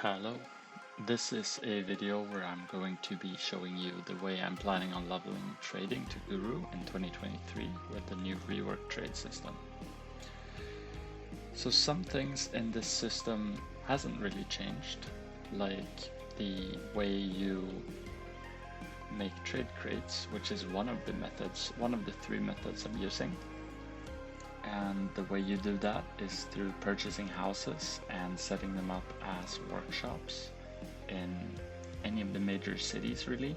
Hello, this is a video where I'm going to be showing you the way I'm planning on leveling trading to Guru in 2023 with the new reworked trade system. So some things in this system hasn't really changed, like the way you make trade crates, which is one of the three methods I'm using. And the way you do that is through purchasing houses and setting them up as workshops in any of the major cities, really.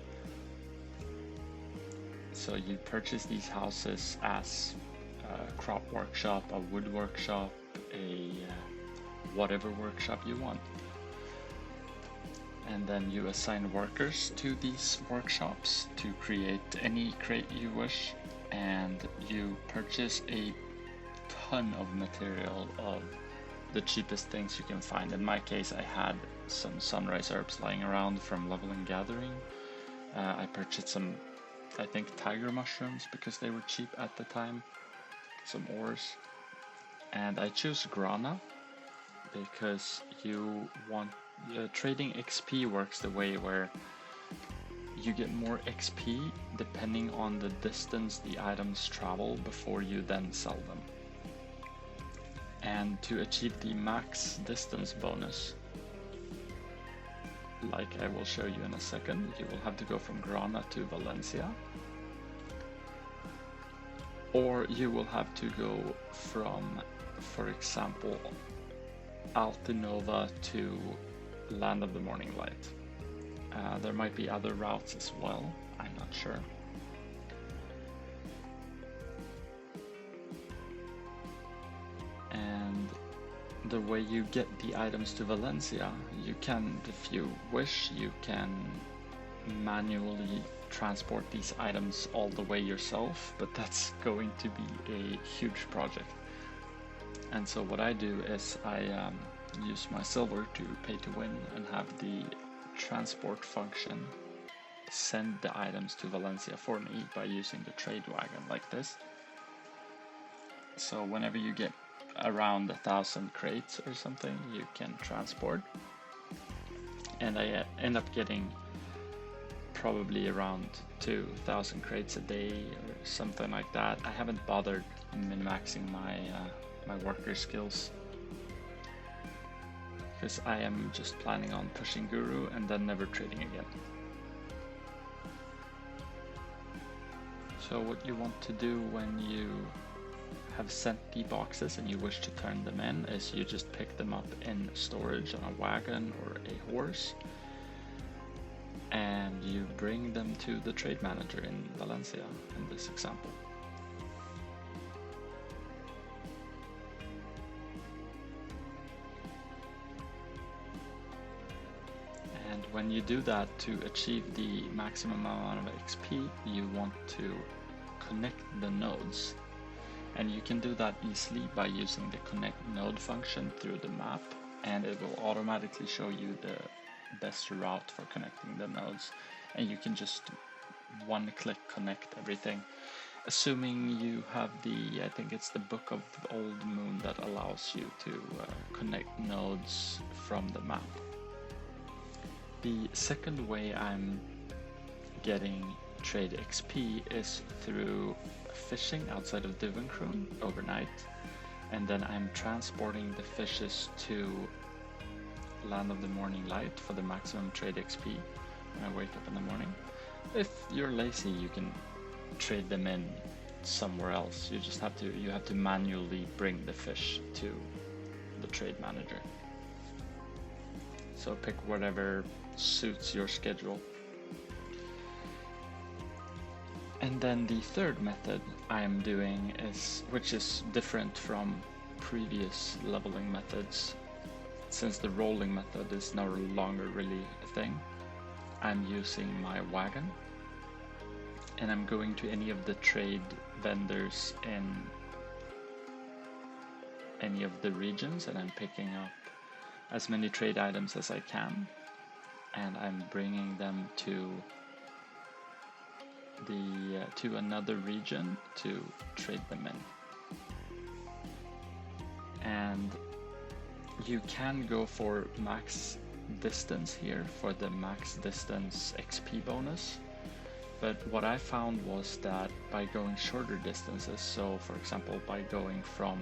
So you purchase these houses as a crop workshop, a wood workshop, a whatever workshop you want. And then you assign workers to these workshops to create any crate you wish, and you purchase a ton of material of the cheapest things you can find. In my case, I had some sunrise herbs lying around from Level and Gathering. I purchased some, I think, tiger mushrooms because they were cheap at the time, some ores, and I choose Grana because you want trading XP works the way where you get more XP depending on the distance the items travel before you then sell them. And to achieve the max distance bonus, like I will show you in a second, you will have to go from Grana to Valencia, or you will have to go from, for example, Altinova to Land of the Morning Light. There might be other routes as well, I'm not sure. And the way you get the items to Valencia, you can, if you wish, you can manually transport these items all the way yourself, but that's going to be a huge project. And so what I do is I use my silver to pay to win and have the transport function send the items to Valencia for me by using the trade wagon like this. So whenever you get around 1,000 crates or something, you can transport, and I end up getting probably around 2,000 crates a day or something like that. I haven't bothered min-maxing my worker skills because I am just planning on pushing Guru and then never trading again. So what you want to do when you have sent the boxes and you wish to turn them in is you just pick them up in storage on a wagon or a horse, and you bring them to the trade manager in Valencia in this example. And when you do that, to achieve the maximum amount of XP, you want to connect the nodes. And you can do that easily by using the connect node function through the map, and it will automatically show you the best route for connecting the nodes. And you can just one-click connect everything, assuming you have the, I think it's the Book of Old Moon that allows you to connect nodes from the map. The second way I'm getting trade XP is through fishing outside of Duvenkroon overnight, and then I'm transporting the fishes to Land of the Morning Light for the maximum trade XP when I wake up in the morning. If you're lazy, you can trade them in somewhere else. You have to manually bring the fish to the trade manager. So pick whatever suits your schedule. And then the third method I'm doing is, which is different from previous leveling methods, since the rolling method is no longer really a thing. I'm using my wagon, and I'm going to any of the trade vendors in any of the regions, and I'm picking up as many trade items as I can, and I'm bringing them to another region to trade them in. And you can go for max distance here for the max distance XP bonus. But what I found was that by going shorter distances, so for example by going from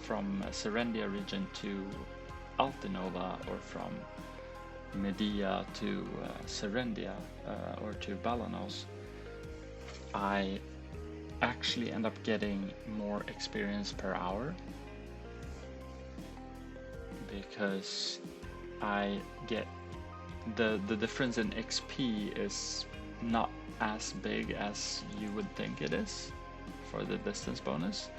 from Serendia region to Altinova, or from Medea to Serendia or to Balanos, I actually end up getting more experience per hour, because I get the difference in XP is not as big as you would think it is for the distance bonus,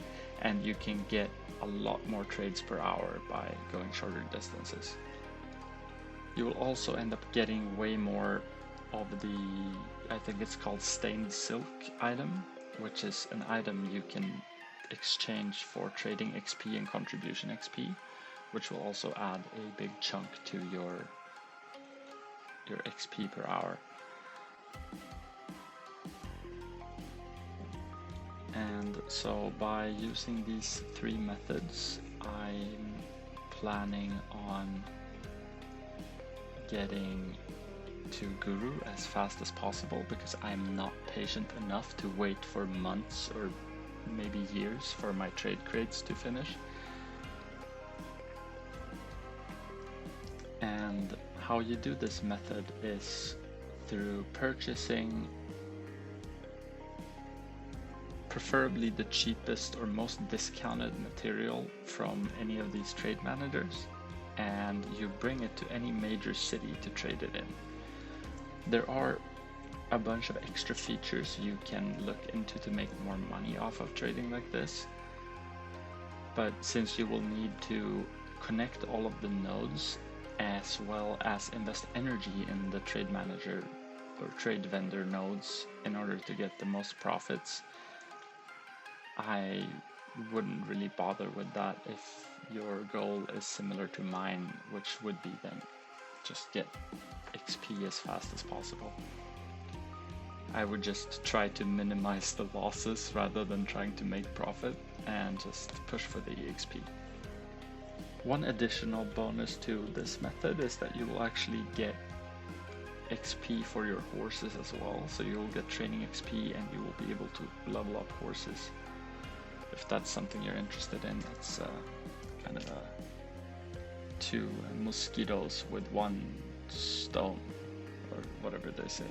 and you can get a lot more trades per hour by going shorter distances. You will also end up getting way more of the, I think it's called stained silk item, which is an item you can exchange for trading XP and contribution XP, which will also add a big chunk to your XP per hour. And so by using these 3 methods, I'm planning on getting to Guru as fast as possible, because I'm not patient enough to wait for months or maybe years for my trade crates to finish. And how you do this method is through purchasing preferably the cheapest or most discounted material from any of these trade managers, and you bring it to any major city to trade it in. There are a bunch of extra features you can look into to make more money off of trading like this, but since you will need to connect all of the nodes as well as invest energy in the trade manager or trade vendor nodes in order to get the most profits, I wouldn't really bother with that if your goal is similar to mine, which would be then just get XP as fast as possible. I would just try to minimize the losses rather than trying to make profit, and just push for the XP. One additional bonus to this method is that you will actually get XP for your horses as well, so you'll get training XP and you will be able to level up horses. If that's something you're interested in, it's kind of 2 mosquitoes with 1 stone, or whatever they say.